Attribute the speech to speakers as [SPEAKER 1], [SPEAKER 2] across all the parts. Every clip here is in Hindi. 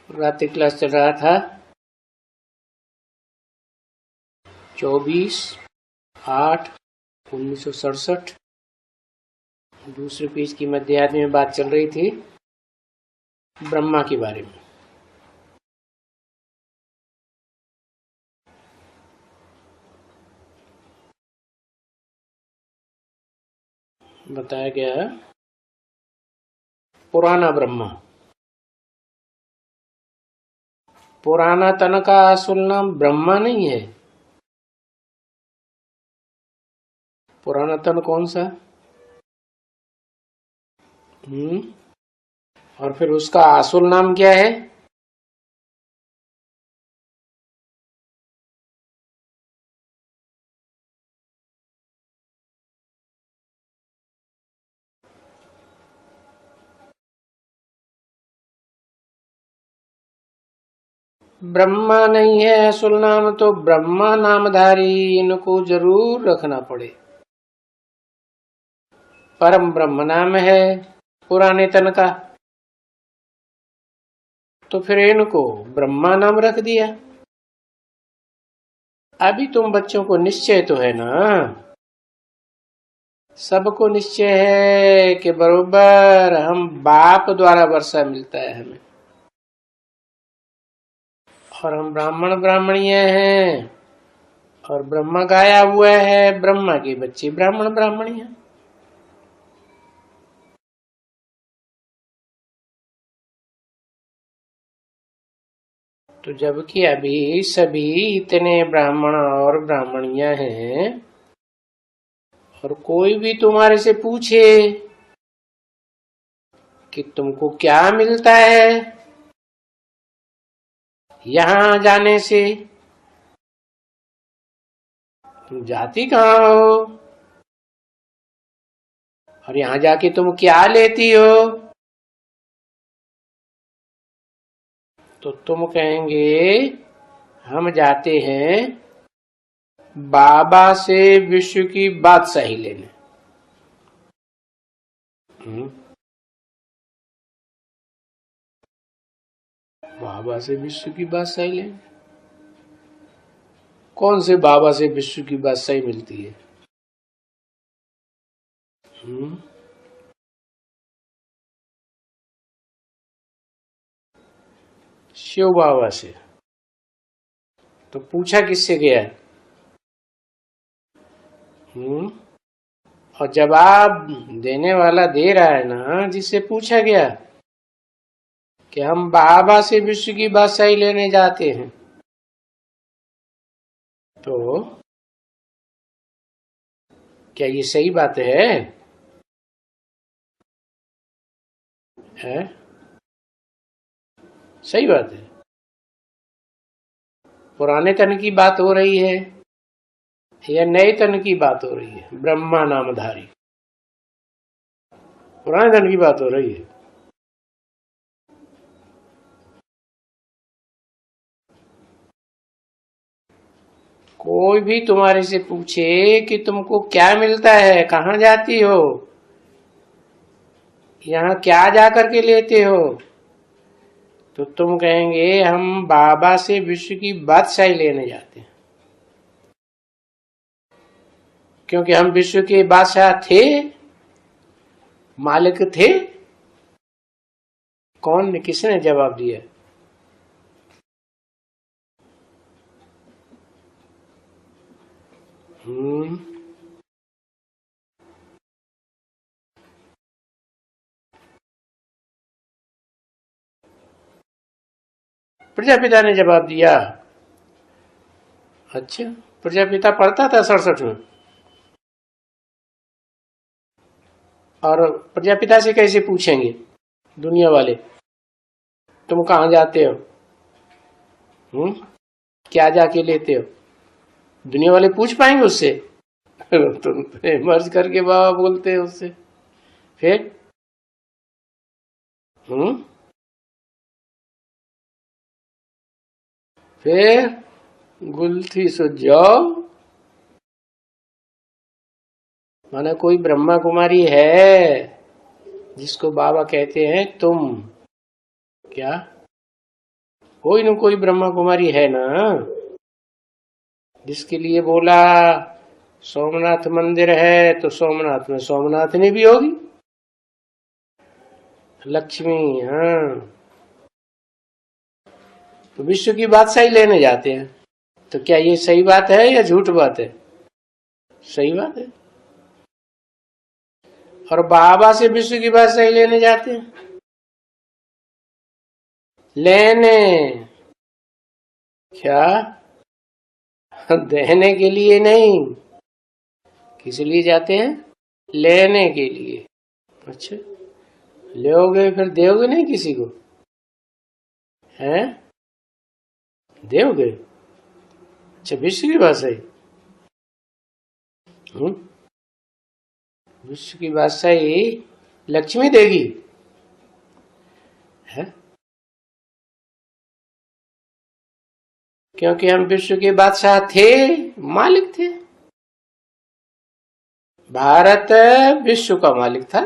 [SPEAKER 1] रात्रि क्लास चल रहा था 24/8/1967। दूसरे पेज की मध्याह्न में बात चल रही थी ब्रह्मा के बारे में। बताया गया है पुराना ब्रह्मा। पुराना तन का असुल नाम ब्रह्मा नहीं है। पुराना तन कौन सा? और फिर उसका असुल नाम क्या है? ब्रह्मा नहीं है असुल नाम, तो ब्रह्मा नामधारी इनको जरूर रखना पड़े। परम ब्रह्म नाम है पुराने तन का, तो फिर इनको ब्रह्मा नाम रख दिया। अभी तुम बच्चों को निश्चय तो है ना, सबको निश्चय है कि बरोबर हम बाप द्वारा वर्षा मिलता है हमें, और हम ब्राह्मण ब्राह्मणीय हैं, और ब्रह्मा गाया हुआ है, ब्रह्मा के बच्चे ब्राह्मण ब्राह्मणी हैं। तो जबकि अभी सभी इतने ब्राह्मण और ब्राह्मणियां हैं, और कोई भी तुम्हारे से पूछे कि तुमको क्या मिलता है यहां जाने से, तुम जाती कहाँ हो और यहां जाके तुम क्या लेती हो, तो तुम कहेंगे हम जाते हैं बाबा से विश्व की बादशाही लेने। बाबा से विश्व की बादशाही लेने? कौन से बाबा से विश्व की बादशाही मिलती है? शिव बाबा से। तो पूछा किससे गया? और जवाब देने वाला दे रहा है ना जिससे पूछा गया कि हम बाबा से विश्व की बादशाही लेने जाते हैं। तो क्या ये सही बात है? सही बात है। पुराने तन की बात हो रही है या नए तन की बात हो रही है? ब्रह्मा नामधारी पुराने तन की बात हो रही है। कोई भी तुम्हारे से पूछे कि तुमको क्या मिलता है, कहाँ जाती हो, यहाँ क्या जा करके लेते हो, तो तुम कहेंगे हम बाबा से विश्व की बादशाही लेने जाते हैं, क्योंकि हम विश्व के बादशाह थे, मालिक थे। कौन ने, किसने जवाब दिया? प्रजापिता ने जवाब दिया। अच्छा, प्रजापिता पढ़ता था 67 में, और प्रजापिता से कैसे पूछेंगे दुनिया वाले तुम कहाँ जाते हो, क्या जाके लेते हो? दुनिया वाले पूछ पाएंगे उससे? तुम मर्ज करके बाबा बोलते हैं उससे। फिर फिर गुलथी सुझ जाओ, माना कोई ब्रह्मा कुमारी है जिसको बाबा कहते हैं तुम क्या कोई न कोई ब्रह्मा कुमारी है ना, जिसके लिए बोला सोमनाथ मंदिर है तो सोमनाथ में सोमनाथनी भी होगी, लक्ष्मी। हाँ, तो विश्व की बादशाही लेने जाते हैं, तो क्या ये सही बात है या झूठ बात है? सही बात है। और बाबा से विश्व की बादशाही लेने जाते हैं, लेने क्या, देने के लिए नहीं। किस लिए जाते हैं? लेने के लिए। अच्छा, लोगे फिर दोगे नहीं किसी को? हैं? दोगे? अच्छा, विश्व की बादशाही। विश्व की बादशाही लक्ष्मी देगी है, क्योंकि हम विश्व के बादशाह थे, मालिक थे। भारत विश्व का मालिक था।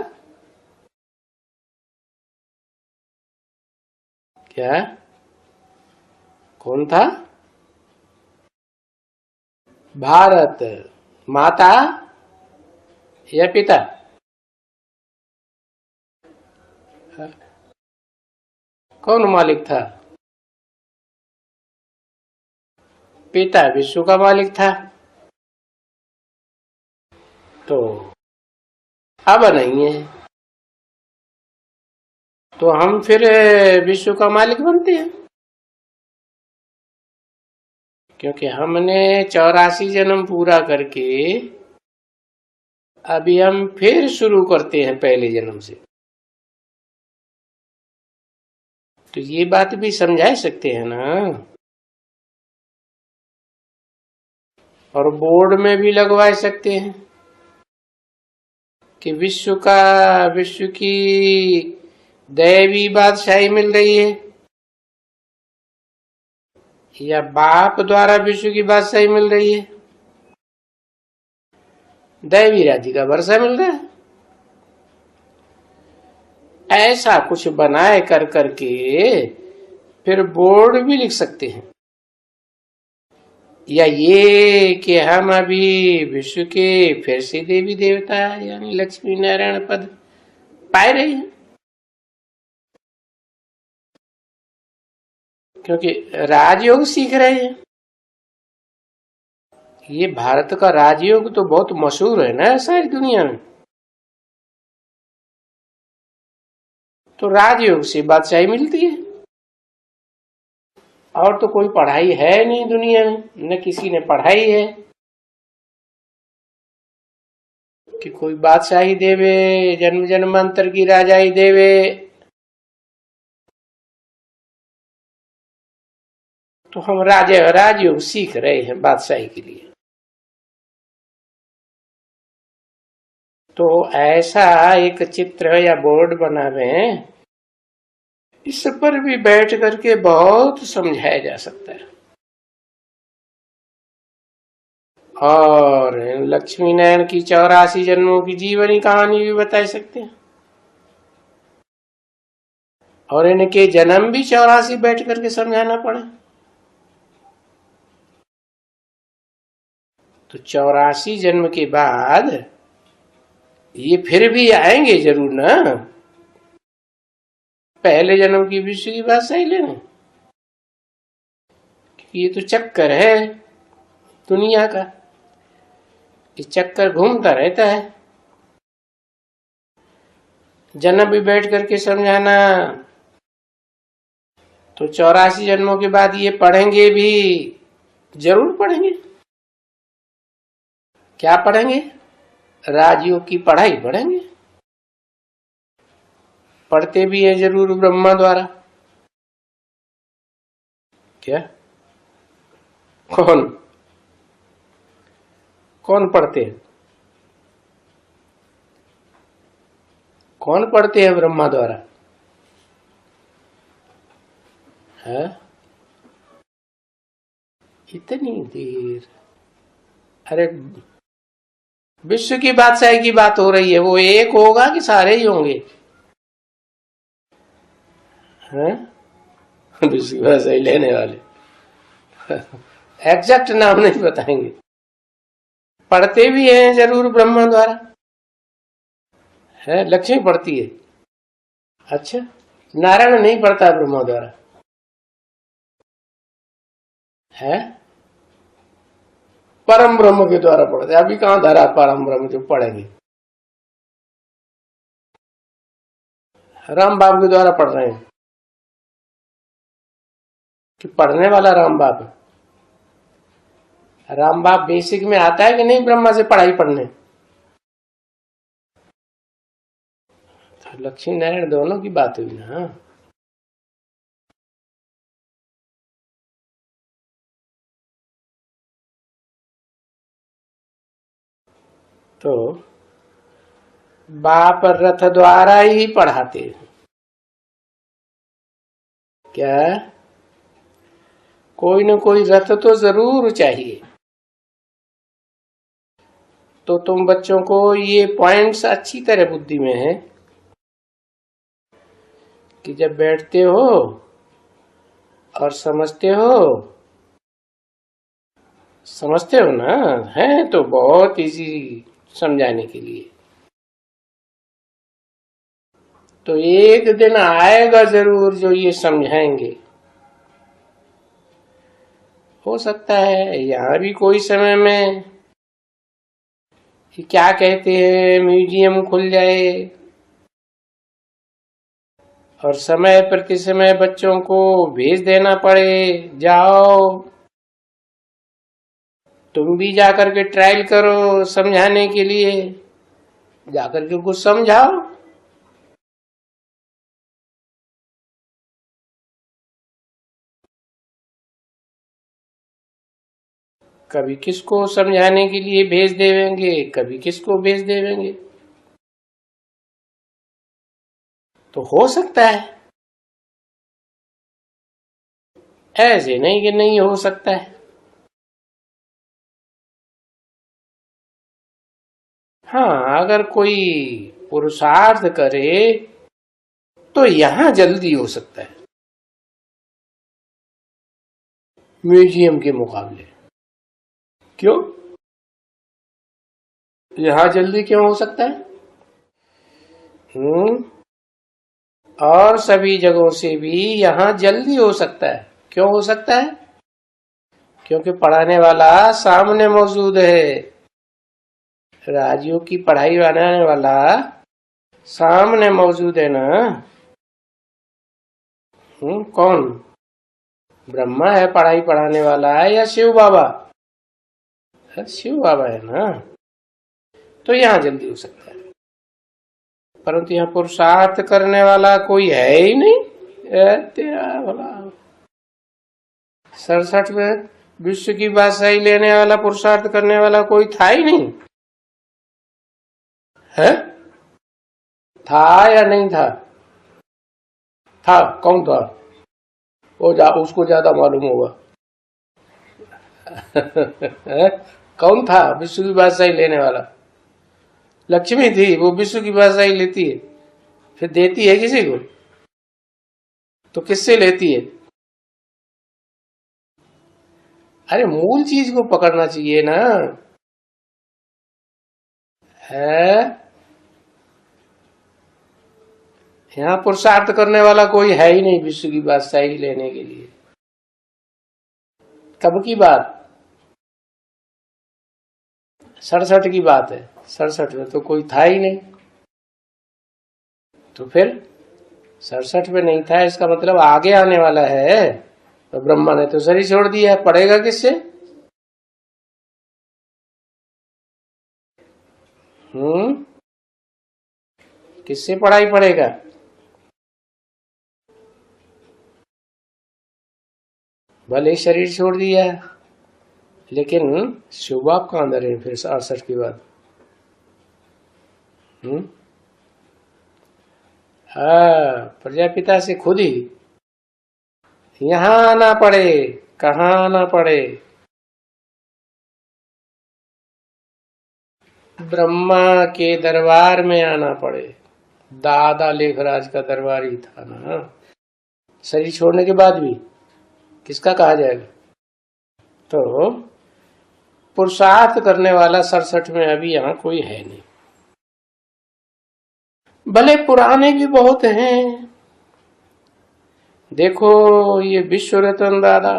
[SPEAKER 1] क्या? कौन था? भारत। माता या पिता? कौन मालिक था? पिता विश्व का मालिक था। तो अब नहीं है, तो हम फिर विश्व का मालिक बनते हैं, क्योंकि हमने 84 जन्म पूरा करके अभी हम फिर शुरू करते हैं पहले जन्म से। तो ये बात भी समझा सकते हैं ना, और बोर्ड में भी लगवा सकते हैं कि विश्व की दैवी बादशाही मिल रही है, या बाप द्वारा विश्व की बादशाही मिल रही है, दैवी राज्य का वर्षा मिल रहा है। ऐसा कुछ बनाए कर करके फिर बोर्ड भी लिख सकते हैं, या ये कि हम अभी विश्व के फिर से देवी देवता यानी लक्ष्मी नारायण पद पाए रहे हैं, क्योंकि राजयोग सीख रहे हैं। ये भारत का राजयोग तो बहुत मशहूर है ना सारी दुनिया में, तो राजयोग से बादशाही मिलती है। और तो कोई पढ़ाई है नहीं दुनिया में, न किसी ने पढ़ाई है कि कोई बादशाही देवे, जन्म जन्मांतर की राजाई देवे। तो हम राजयोग सीख रहे हैं बादशाही के लिए। तो ऐसा एक चित्र या बोर्ड बना रहे हैं, इस पर भी बैठ करके बहुत समझाया जा सकता है, और लक्ष्मी नारायण की 84 जन्मों की जीवनी कहानी भी बता सकते हैं, और इनके जन्म भी 84 बैठ करके समझाना पड़ा। तो 84 जन्म के बाद ये फिर भी आएंगे जरूर ना, पहले जन्म की विश्व की बात सही लेना। ये तो चक्कर है दुनिया का, ये चक्कर घूमता रहता है। जन्म भी बैठ करके समझाना, तो 84 जन्मों के बाद ये पढ़ेंगे भी, जरूर पढ़ेंगे। क्या पढ़ेंगे? राजयोग की पढ़ाई पढ़ेंगे, पढ़ते भी है जरूर ब्रह्मा द्वारा। क्या? कौन कौन पढ़ते हैं? कौन पढ़ते हैं ब्रह्मा द्वारा? है इतनी देर? अरे विश्व की बादशाही की बात हो रही है, वो एक होगा कि सारे ही होंगे? हैं? विश्व की भाषा ही लेने वाले एग्जैक्ट नाम नहीं बताएंगे। पढ़ते भी हैं जरूर ब्रह्मा द्वारा, है लक्ष्मी पढ़ती है। अच्छा, नारायण नहीं पढ़ता ब्रह्मा द्वारा है, परम ब्रह्म के द्वारा पढ़ते। अभी कहां धरा परम ब्रह्म जो पढ़ेंगे, राम बाप के द्वारा पढ़ रहे हैं कि पढ़ने वाला राम बाप है। राम बाप बेसिक में आता है कि नहीं ब्रह्मा से पढ़ाई पढ़ने? तो लक्ष्मी नारायण दोनों की बात हुई ना। तो बाप रथ द्वारा ही पढ़ाते हैं क्या? कोई न कोई रथ तो जरूर चाहिए। तो तुम बच्चों को ये पॉइंट्स अच्छी तरह बुद्धि में है कि जब बैठते हो और समझते हो ना, है तो बहुत इजी समझाने के लिए। तो एक दिन आएगा जरूर जो ये समझाएंगे। हो सकता है यहाँ भी कोई समय में कि क्या कहते हैं म्यूजियम खुल जाए और समय प्रति समय बच्चों को भेज देना पड़े, जाओ तुम भी जाकर के ट्रायल करो समझाने के लिए, जाकर के कुछ समझाओ। कभी किसको समझाने के लिए भेज देंगे, कभी किसको भेज देंगे। तो हो सकता है, ऐसे नहीं कि नहीं हो सकता है। हाँ, अगर कोई पुरुषार्थ करे तो यहां जल्दी हो सकता है म्यूजियम के मुकाबले। क्यों? यहां जल्दी क्यों हो सकता है? और सभी जगहों से भी यहां जल्दी हो सकता है। क्यों हो सकता है? क्योंकि पढ़ाने वाला सामने मौजूद है। राजियों की पढ़ाई बनाने वाला सामने मौजूद है ना। कौन? ब्रह्मा है पढ़ाई पढ़ाने वाला है या शिव बाबा? शिव बाबा है ना, तो यहां जल्दी हो सकता है। परंतु यहाँ पुरुषार्थ करने वाला कोई है ही नहीं। भला 67 में विश्व की बादशाही लेने वाला पुरुषार्थ करने वाला कोई था ही नहीं है। था या नहीं था? था। कौन था? उसको ज्यादा मालूम होगा कौन था विश्व की बादशाही लेने वाला? लक्ष्मी थी, वो विश्व की बादशाही लेती है, फिर देती है किसी को? तो किससे लेती है? अरे मूल चीज को पकड़ना चाहिए ना। है यहाँ पुरुषार्थ करने वाला कोई है ही नहीं विश्व की बादशाही लेने के लिए। कब की बात? 67 की बात है। 67 में तो कोई था ही नहीं। तो फिर 67 में नहीं था इसका मतलब आगे आने वाला है। तो ब्रह्मा ने तो शरीर छोड़ दिया, पढ़ेगा किससे? किससे पढ़ाई पढ़ेगा? भले शरीर छोड़ दिया, लेकिन शुभाप कहां धरे फिर 68 के बाद? हाँ, प्रजापिता से खुद ही यहां आना पड़े। कहां आना पड़े? ब्रह्मा के दरबार में आना पड़े। दादा लेखराज का दरबार ही था ना। शरीर छोड़ने के बाद भी किसका कहा जाएगा? तो पुरुषार्थ करने वाला 67 में अभी यहां कोई है नहीं। भले पुराने भी बहुत हैं। देखो ये विश्व रतन दादा,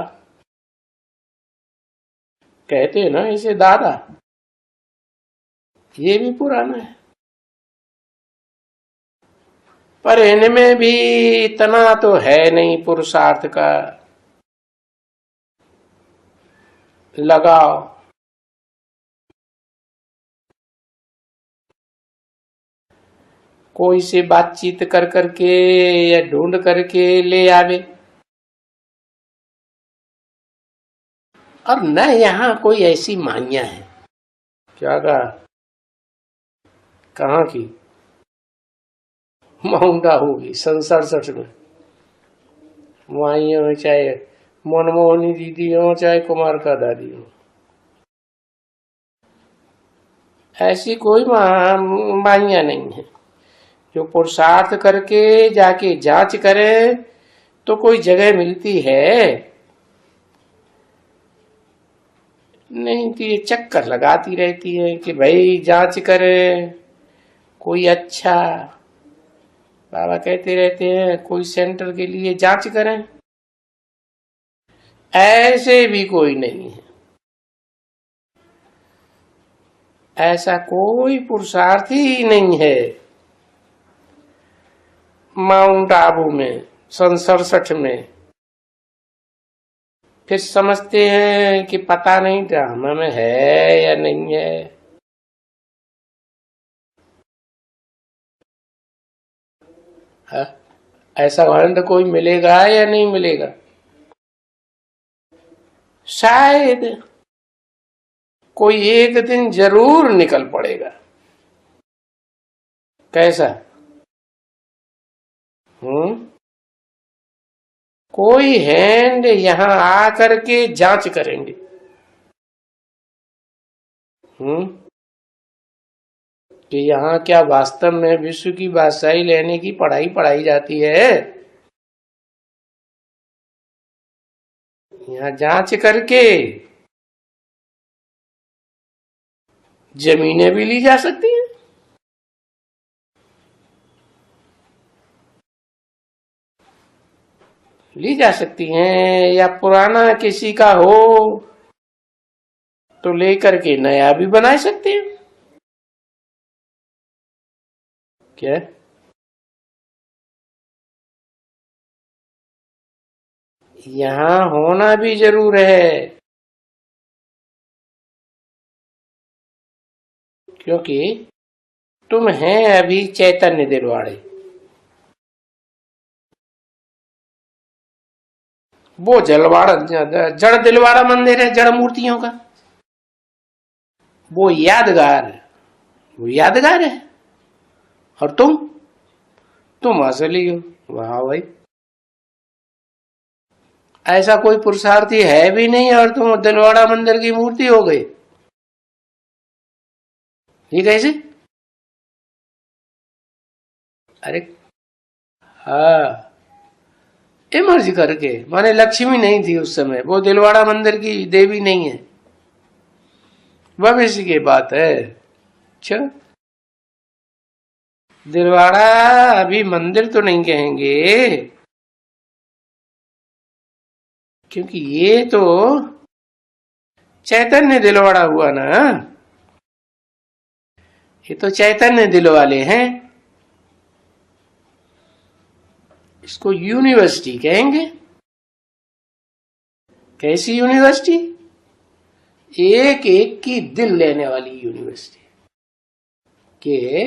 [SPEAKER 1] कहते हैं ना इसे दादा, ये भी पुराना है, पर इनमें भी इतना तो है नहीं पुरुषार्थ का लगाव। कोई से बातचीत कर करके या ढूंढ करके ले आवे, और न यहाँ कोई ऐसी मान्या है। क्या कहा? कहाँ की? माउंट आबू की 67 में। वहीं हो, चाहे मनमोहनी दीदी हो चाहे कुमार का दादी हो, ऐसी कोई मान्या नहीं है। जो पुरुषार्थ करके जाके जांच करे तो कोई जगह मिलती है नहीं, तो ये चक्कर लगाती रहती है कि भाई जांच करे कोई अच्छा। बाबा कहते रहते हैं कोई सेंटर के लिए जांच करें, ऐसे भी कोई नहीं है। ऐसा कोई पुरुषार्थ ही नहीं है माउंट आबू में 67 में। फिर समझते हैं कि पता नहीं ड्रामा में है या नहीं है। हा? ऐसा वर्णन कोई मिलेगा या नहीं मिलेगा? शायद कोई एक दिन जरूर निकल पड़ेगा। कैसा? कोई हैंड यहां आकर के जांच करेंगे। कि यहाँ क्या वास्तव में विश्व की बादशाही लेने की पढ़ाई पढ़ाई जाती है? यहाँ जांच करके जमीनें भी ली जा सकती हैं। ली जा सकती हैं, या पुराना किसी का हो तो लेकर के नया भी बना सकते हैं। क्या? यहां होना भी जरूर है, क्योंकि तुम हैं अभी चैतन्य दिलवाड़े। वो जलवाड़ा जड़ दिलवाड़ा मंदिर है, जड़ मूर्तियों का, वो यादगार है, वो यादगार है। और तुम असली हो। वाह भाई, ऐसा कोई पुरुषार्थी है भी नहीं और तुम दिलवाड़ा मंदिर की मूर्ति हो गई। ये कैसे? अरे हाँ, इमर्ज करके, माने लक्ष्मी नहीं थी उस समय, वो दिलवाड़ा मंदिर की देवी नहीं है, भविष्य की बात है। अच्छा, दिलवाड़ा अभी मंदिर तो नहीं कहेंगे, क्योंकि ये तो चैतन्य दिलवाड़ा हुआ ना। ये तो चैतन्य दिल वाले हैं, इसको यूनिवर्सिटी कहेंगे। कैसी यूनिवर्सिटी? एक एक की दिल लेने वाली यूनिवर्सिटी, के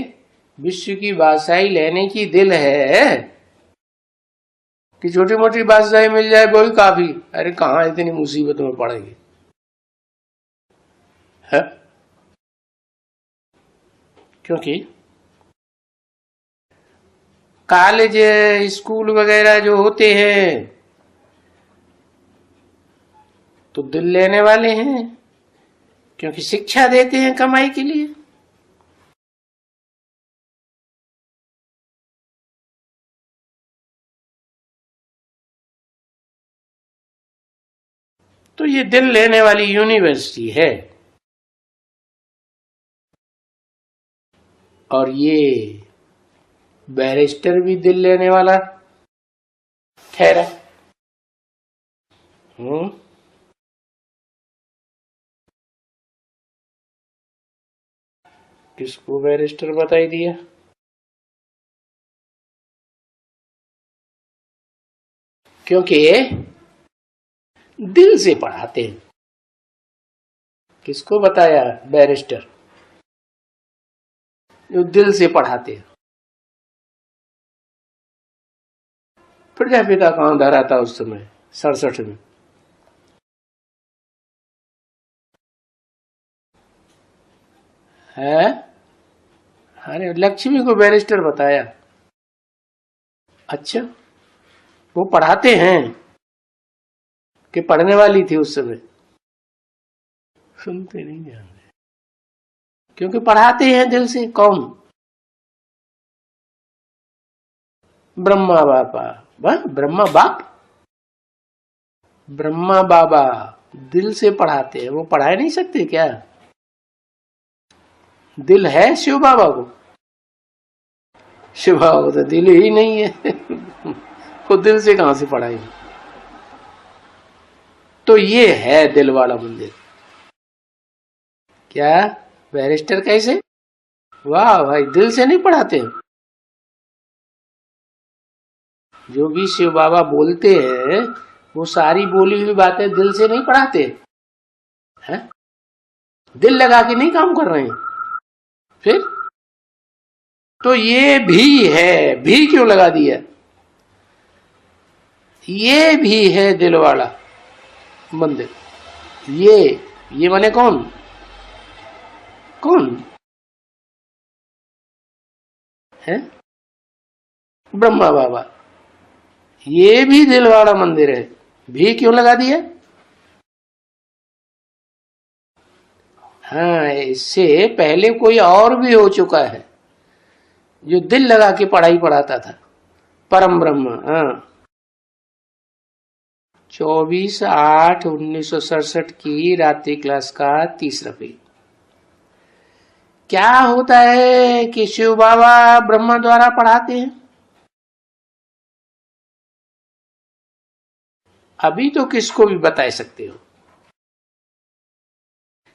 [SPEAKER 1] विश्व की बादशाही लेने की दिल है कि छोटी मोटी बादशाही मिल जाए वही काफी। अरे कहां इतनी मुसीबत में पड़ेंगे? है? क्योंकि कॉलेज स्कूल वगैरह जो होते हैं तो दिल लेने वाले हैं, क्योंकि शिक्षा देते हैं कमाई के लिए। तो ये दिल लेने वाली यूनिवर्सिटी है। और ये बैरिस्टर भी दिल लेने वाला ठहरा। किसको बैरिस्टर बताई दिया? क्योंकि दिल से पढ़ाते हैं। किसको बताया? बैरिस्टर, जो दिल से पढ़ाते हैं। प्रजापिता कहां धरा था उस समय 67 में? है? अरे लक्ष्मी को बैरिस्टर बताया। अच्छा, वो पढ़ाते हैं कि पढ़ने वाली थी उस समय? सुनते नहीं जानते, क्योंकि पढ़ाते हैं दिल से। कौन? ब्रह्मा बाबा। ब्रह्मा बाप, ब्रह्मा बाबा दिल से पढ़ाते हैं। वो पढ़ा नहीं सकते क्या? दिल है शिव बाबा को? शिव बाबा को तो दिल ही नहीं है। वो दिल से कहां से पढ़ाएंगे? तो ये है दिल वाला मंदिर। क्या बैरिस्टर कैसे? वाह भाई, दिल से नहीं पढ़ाते। जो भी शिव बाबा बोलते हैं वो सारी बोली हुई बातें दिल से नहीं पढ़ाते हैं। दिल लगा के नहीं काम कर रहे हैं। फिर तो ये भी है। भी क्यों लगा दिया? ये भी है दिल वाला मंदिर। ये माने कौन? कौन है? ब्रह्मा बाबा। ये भी दिल वाला मंदिर है। भी क्यों लगा दिया? हाँ, इससे पहले कोई और भी हो चुका है जो दिल लगा के पढ़ाई पढ़ाता था। परम ब्रह्म। हाँ, 24/8/1967 की रात्रि क्लास का 3रा पेज। क्या होता है कि शिव बाबा ब्रह्मा द्वारा पढ़ाते हैं। अभी तो किसको भी बता सकते हो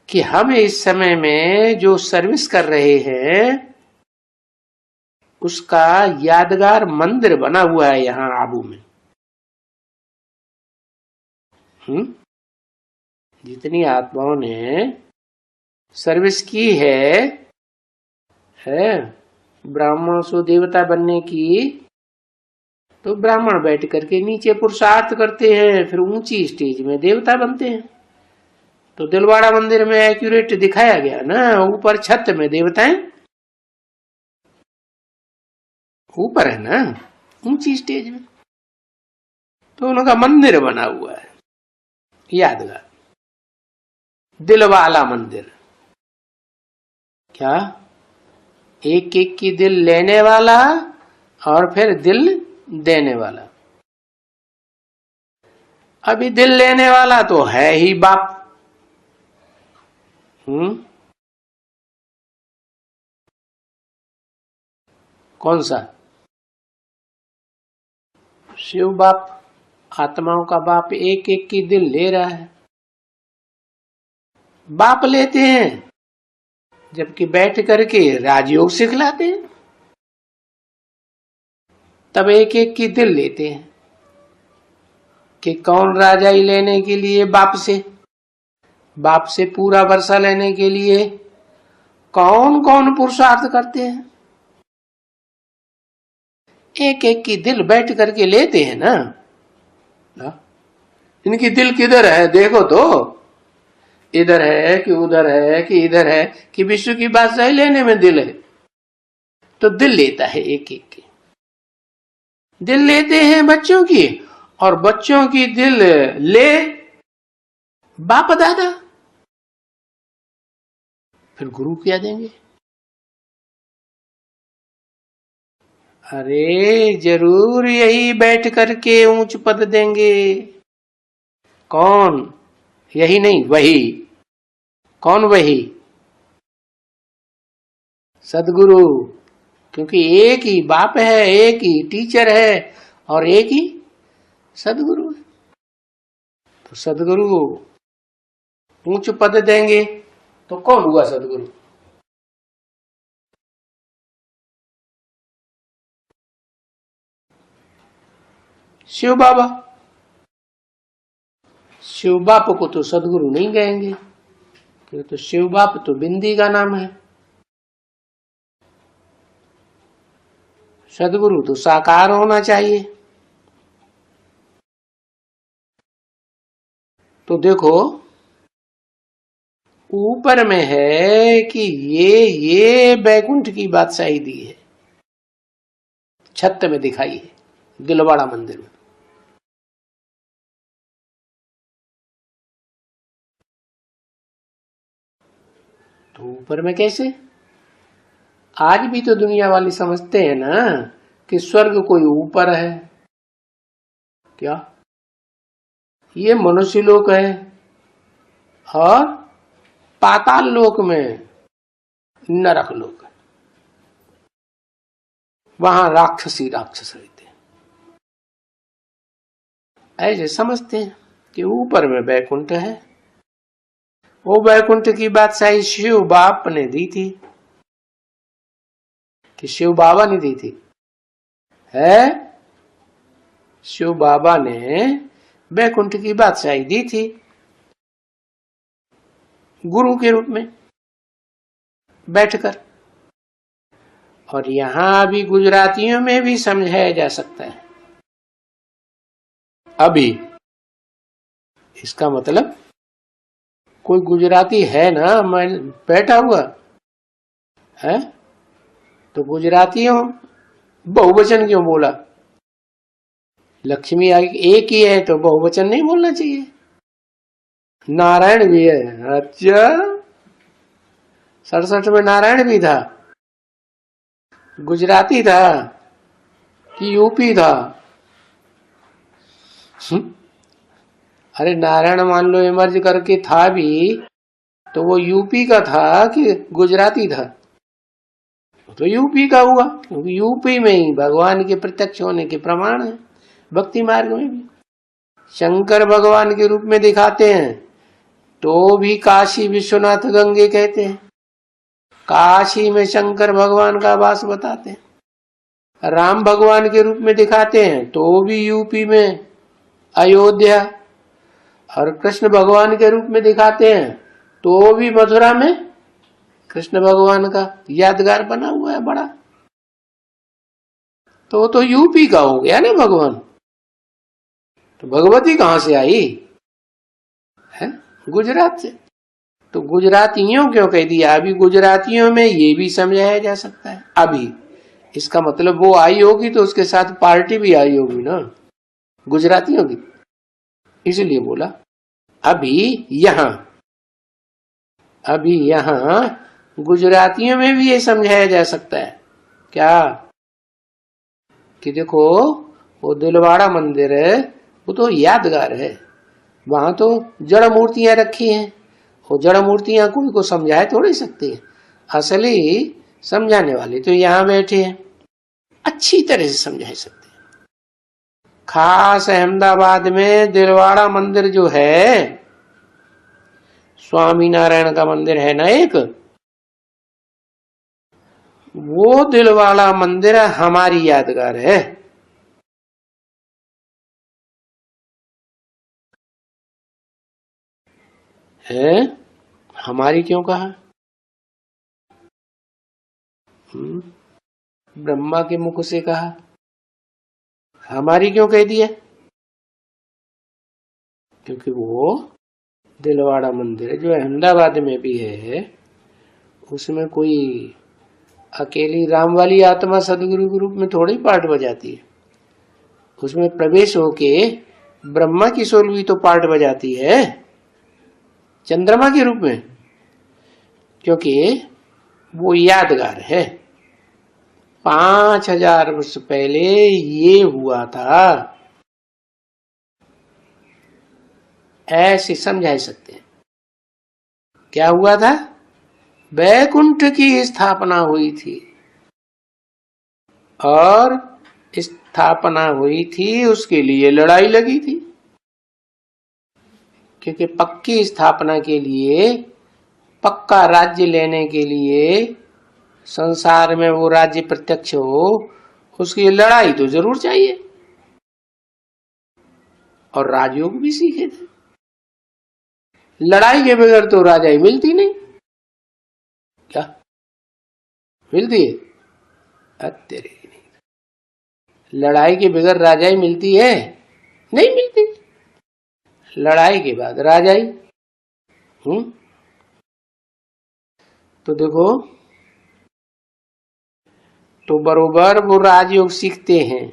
[SPEAKER 1] कि हम इस समय में जो सर्विस कर रहे हैं उसका यादगार मंदिर बना हुआ है यहां आबू में। जितनी आत्माओं ने सर्विस की है ब्राह्मण से देवता बनने की, तो ब्राह्मण बैठ करके नीचे पुरुषार्थ करते हैं, फिर ऊंची स्टेज में देवता बनते हैं। तो दिलवाड़ा मंदिर में एक्यूरेट दिखाया गया ना, ऊपर छत में देवताएं, ऊपर है ना ऊंची स्टेज में। तो उनका मंदिर बना हुआ है यादगार, दिलवाला मंदिर। क्या? एक एक की दिल लेने वाला और फिर दिल देने वाला। अभी दिल लेने वाला तो है ही बाप। कौन सा? शिव बाप, आत्माओं का बाप एक एक की दिल ले रहा है। बाप लेते हैं जबकि बैठ करके राजयोग सिखलाते हैं, तब एक एक की दिल लेते हैं कि कौन राजाई लेने के लिए बाप से पूरा वर्षा लेने के लिए कौन कौन पुरुषार्थ करते हैं। एक एक की दिल बैठ करके लेते हैं ना। इनकी दिल किधर है देखो तो, इधर है कि उधर है कि इधर है कि विश्व की बादशाही लेने में दिल है। तो दिल लेता है एक एक की। दिल लेते हैं बच्चों की, और बच्चों की दिल ले बाप दादा, फिर गुरु क्या देंगे? अरे जरूर यही बैठ करके ऊंच पद देंगे। कौन? यही नहीं, वही। कौन वही? सदगुरु। क्योंकि एक ही बाप है, एक ही टीचर है और एक ही सदगुरु है। तो सदगुरु ऊंच पद देंगे तो कौन हुआ सदगुरु? शिव बाबा। शिव बाप को तो सदगुरु नहीं कहेंगे, क्योंकि तो शिव बाप तो बिंदी का नाम है। सदगुरु तो साकार होना चाहिए। तो देखो ऊपर में है कि ये बैकुंठ की बादशाही दी है, छत में दिखाई है दिलवाड़ा मंदिर में। तो ऊपर में कैसे? आज भी तो दुनिया वाले समझते हैं ना कि स्वर्ग कोई ऊपर है। क्या? ये मनुष्य लोक है और पाताल लोक में नरक लोक है, वहां राक्षसी राक्षस रहते हैं। ऐसे समझते हैं कि ऊपर में बैकुंठ है। वो बैकुंठ की बादशाही शिव बाप ने दी थी कि शिव बाबा ने दी थी? है, शिव बाबा ने बैकुंठ की बादशाही दी थी गुरु के रूप में बैठकर। और यहां भी गुजरातियों में भी समझाया जा सकता है अभी। इसका मतलब कोई गुजराती है ना मैं बैठा हुआ है, तो गुजरातियों बहुवचन क्यों बोला? लक्ष्मी एक ही है तो बहुवचन नहीं बोलना चाहिए। नारायण भी है। अच्छा, 67 में नारायण भी था? गुजराती था कि यूपी था? अरे नारायण मान लो इमर्ज करके था भी तो वो यूपी का था कि गुजराती था? तो यूपी का हुआ, क्योंकि यूपी में ही भगवान के प्रत्यक्ष होने के प्रमाण है। भक्ति मार्ग में भी शंकर भगवान के रूप में दिखाते हैं तो भी काशी विश्वनाथ गंगे कहते हैं। काशी में शंकर भगवान का वास बताते हैं। राम भगवान के रूप में दिखाते हैं तो भी यूपी में अयोध्या, और कृष्ण भगवान के रूप में दिखाते हैं तो भी मथुरा में कृष्ण भगवान का यादगार बना हुआ है बड़ा। तो यूपी का हो गया ना भगवान। तो भगवती कहां से आई है? गुजरात से। तो गुजरातियों क्यों कह दिया? अभी गुजरातियों में ये भी समझाया जा सकता है अभी। इसका मतलब वो आई होगी तो उसके साथ पार्टी भी आई होगी ना गुजरातियों की, इसलिए बोला अभी यहां गुजरातियों में भी ये समझाया जा सकता है। क्या? कि देखो वो दिलवाड़ा मंदिर है वो तो यादगार है, वहां तो जड़ मूर्तियां रखी हैं। वो जड़ मूर्तियां कोई को समझाए थोड़ी सकती है, असली समझाने वाले तो यहाँ बैठे हैं, अच्छी तरह से समझा सकते हैं। खास अहमदाबाद में दिलवाड़ा मंदिर जो है, स्वामी नारायण का मंदिर है ना एक, वो दिलवाड़ा मंदिर हमारी यादगार है। है? हमारी क्यों कहा? ब्रह्मा के मुख से कहा, हमारी क्यों कह दिया? क्योंकि वो दिलवाड़ा मंदिर है जो अहमदाबाद में भी है, उसमें कोई अकेली राम वाली आत्मा सदगुरु के रूप में थोड़ी पार्ट बजाती है। उसमें प्रवेश होके ब्रह्मा की 16वीं तो पार्ट बजाती है चंद्रमा के रूप में, क्योंकि वो यादगार है। 5000 वर्ष पहले ये हुआ था। ऐसे समझा सकते हैं। क्या हुआ था? वैकुंठ की स्थापना हुई थी, और स्थापना हुई थी उसके लिए लड़ाई लगी थी, क्योंकि पक्की स्थापना के लिए, पक्का राज्य लेने के लिए, संसार में वो राज्य प्रत्यक्ष हो, उसकी लड़ाई तो जरूर चाहिए। और राजयोग भी सीखे थे। लड़ाई के बगैर तो राजाई मिलती नहीं। क्या मिलती है? तेरे लड़ाई के बगैर राजाई मिलती है? नहीं मिलती। लड़ाई के बाद राजाई। तो देखो, तो बरोबर वो राजयोग सीखते हैं,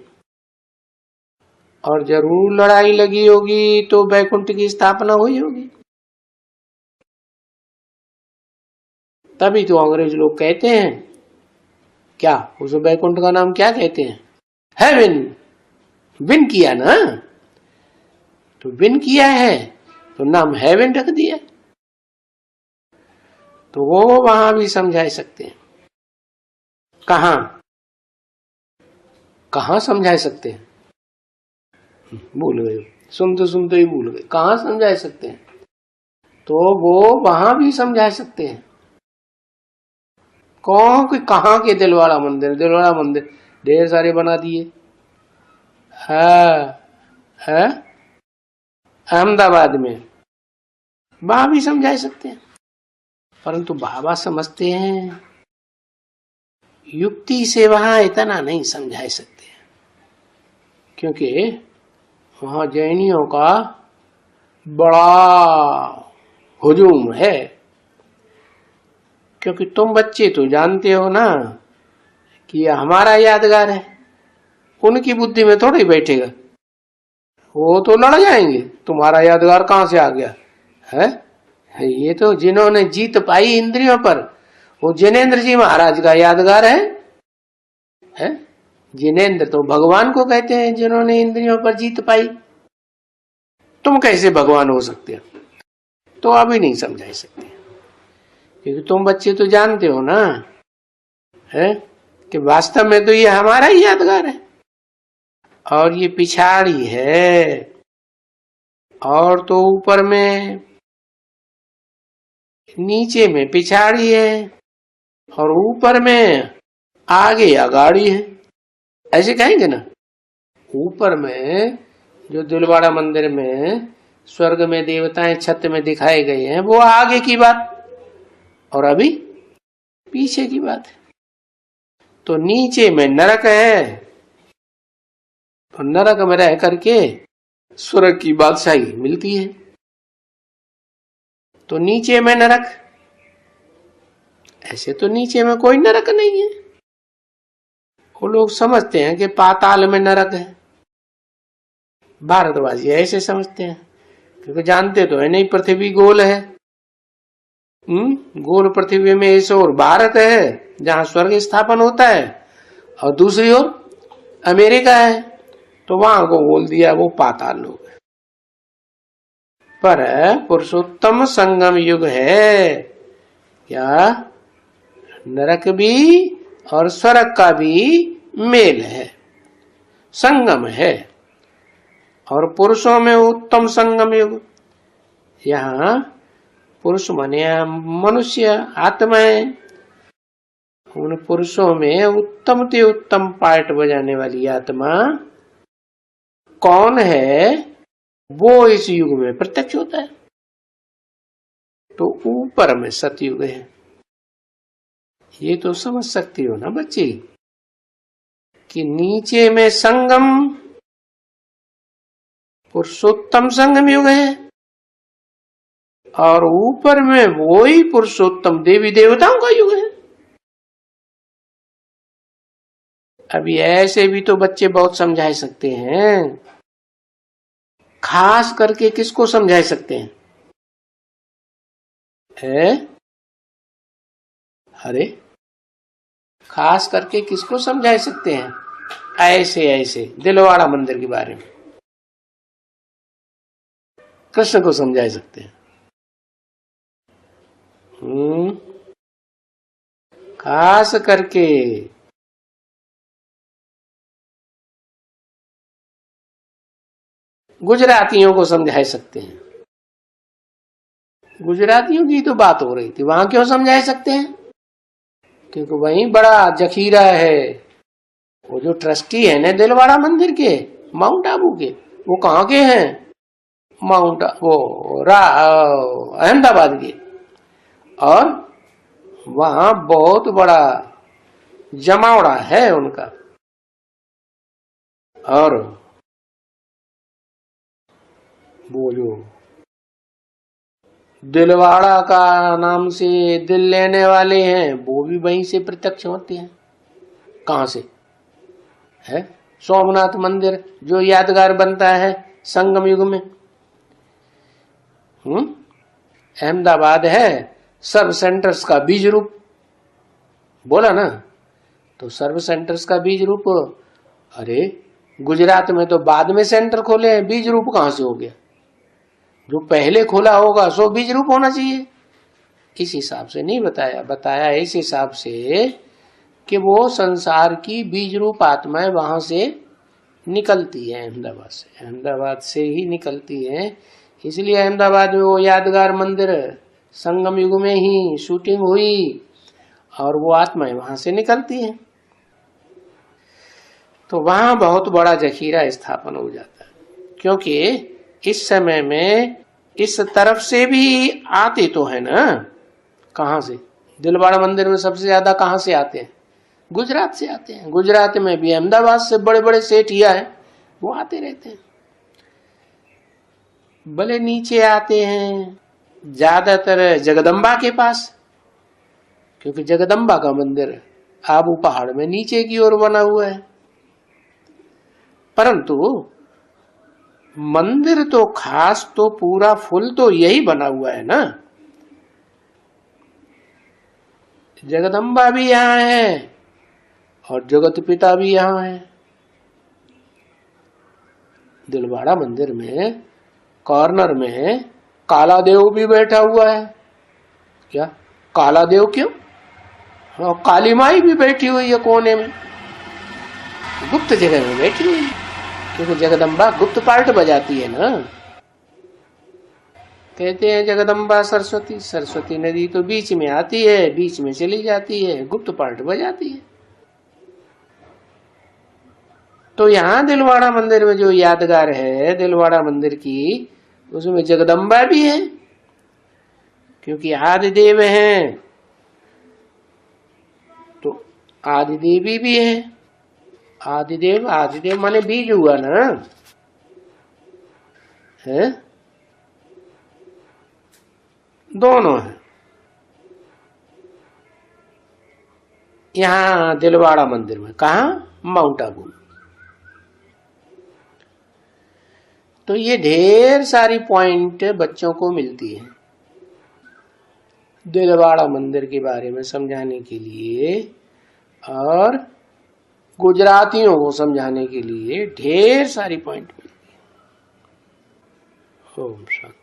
[SPEAKER 1] और जरूर लड़ाई लगी होगी तो वैकुंठ की स्थापना हुई होगी। तभी तो अंग्रेज लोग कहते हैं, क्या उस वैकुंठ का नाम क्या कहते हैं? हेवन। विन किया ना, तो विन किया है तो नाम हेवन रख दिया। तो वो वहां भी समझा सकते हैं। कहां कहां समझा सकते हैं? भूल गए, सुनते ही भूल गए। कहां समझा सकते हैं? तो वो वहां भी समझा सकते हैं। कहां के दिलवाड़ा मंदिर ढेर सारे बना दिए। है अहमदाबाद में, वहां भी समझा सकते हैं। परंतु बाबा समझते हैं युक्ति से वहां इतना नहीं समझा सकते, क्योंकि वहां जैनियों का बड़ा हुजूम है। क्योंकि तुम बच्चे तो जानते हो ना कि यह हमारा यादगार है, उनकी बुद्धि में थोड़ी बैठेगा। वो तो लड़ जाएंगे, तुम्हारा यादगार कहां से आ गया है? ये तो जिन्होंने जीत पाई इंद्रियों पर, वो जिनेंद्र जी महाराज का यादगार है? जिनेंद्र तो भगवान को कहते हैं, जिन्होंने इंद्रियों पर जीत पाई। तुम कैसे भगवान हो सकते हो? तो अभी नहीं समझा सकते, क्योंकि तुम बच्चे तो जानते हो ना है कि वास्तव में तो ये हमारा ही यादगार है, और ये पिछाड़ी है, और तो ऊपर में, नीचे में पिछाड़ी है, और ऊपर में आगे अगाड़ी है। ऐसे कहेंगे ना। ऊपर में जो दिलवाड़ा मंदिर में स्वर्ग में देवताएं छत में दिखाए गए हैं, वो आगे की बात, और अभी पीछे की बात है। तो नीचे में नरक है, तो नरक में रह करके स्वर्ग की बादशाही मिलती है। तो नीचे में नरक, ऐसे तो नीचे में कोई नरक नहीं है। वो लोग समझते हैं कि पाताल में नरक है, भारतवासी ऐसे समझते हैं, क्योंकि जानते तो है नहीं पृथ्वी गोल है। गोल पृथ्वी में ऐसे और भारत है जहां स्वर्ग स्थापन होता है, और दूसरी ओर अमेरिका है, तो वहां को बोल दिया वो पाताल लोग। पर पुरुषोत्तम संगम युग है क्या? नरक भी और स्वर्ग का भी मेल है, संगम है। और पुरुषों में उत्तम संगम युग, यहाँ पुरुष माने मनुष्य आत्माएं, उन पुरुषों में उत्तम से उत्तम पार्ट बजाने वाली आत्मा कौन है, वो इस युग में प्रत्यक्ष होता है। तो ऊपर में सतयुग है। ये तो समझ सकती हो ना बच्चे कि नीचे में संगम पुरुषोत्तम संगम युग है, और ऊपर में वो ही पुरुषोत्तम देवी देवताओं का युग है। अभी ऐसे भी तो बच्चे बहुत समझा सकते हैं। खास करके किसको समझा सकते हैं? अरे खास करके किसको समझा सकते हैं? ऐसे ऐसे दिलवाड़ा मंदिर के बारे में कृष्ण को समझा सकते हैं। खास करके गुजरातियों को समझा सकते हैं। गुजरातियों की तो बात हो रही थी, वहां क्यों समझा सकते हैं? क्योंकि वहीं बड़ा जखीरा है। वो जो ट्रस्टी है ना दिलवाड़ा मंदिर के, माउंट आबू के, वो कहाँ के हैं? अहमदाबाद के। और वहां बहुत बड़ा जमावड़ा है उनका। और वो जो दिलवाड़ा का नाम से दिल लेने वाले हैं, वो भी वहीं से प्रत्यक्ष होते हैं। कहां से? है सोमनाथ मंदिर जो यादगार बनता है संगम युग में। अहमदाबाद है सर्व सेंटर्स का बीज रूप, बोला ना। तो सर्व सेंटर्स का बीज रूप, अरे गुजरात में तो बाद में सेंटर खोले हैं, बीज रूप कहां से हो गया? जो पहले खोला होगा सो बीज रूप होना चाहिए। इस हिसाब से नहीं बताया, बताया इस हिसाब से कि वो संसार की बीज रूप आत्माएं वहां से निकलती है, अहमदाबाद से ही निकलती है। इसलिए अहमदाबाद में वो यादगार मंदिर संगम युग में ही शूटिंग हुई और वो आत्माएं वहां से निकलती हैं। तो वहां बहुत बड़ा जखीरा स्थापन हो जाता है, क्योंकि इस समय में इस तरफ से भी आते तो है ना। कहां से? दिलवाड़ा मंदिर में सबसे ज्यादा कहां से आते हैं? गुजरात से आते हैं। गुजरात में भी अहमदाबाद से बड़े बड़े सेठिया हैं, वो आते रहते हैं। भले नीचे आते हैं ज्यादातर जगदम्बा के पास, क्योंकि जगदम्बा का मंदिर आबू पहाड़ में नीचे की ओर बना हुआ है। परंतु मंदिर तो खास तो पूरा फुल तो यही बना हुआ है ना। जगदम्बा भी यहां है और जगत पिता भी यहां है। दिलवाड़ा मंदिर में कॉर्नर में काला देव भी बैठा हुआ है। क्या काला देव क्यों? हाँ, काली माई भी बैठी हुई है कोने में, गुप्त जगह में बैठी हुई है, क्योंकि जगदम्बा गुप्त पार्ट बजाती है ना। कहते हैं जगदम्बा सरस्वती, सरस्वती नदी तो बीच में आती है, बीच में चली जाती है, गुप्त पार्ट बजाती है। तो यहाँ दिलवाड़ा मंदिर में जो यादगार है दिलवाड़ा मंदिर की, उसमें जगदम्बा भी है, क्योंकि आदिदेव हैं तो आदिदेवी भी है। आदिदेव, आदिदेव माने बीज हुआ ना, है दोनों है। यहाँ दिलवाड़ा मंदिर में, कहा? माउंट आबू। तो ये ढेर सारी पॉइंट बच्चों को मिलती है दिलवाड़ा मंदिर के बारे में समझाने के लिए, और गुजरातियों को समझाने के लिए ढेर सारी पॉइंट मिलती है। ओम शांति।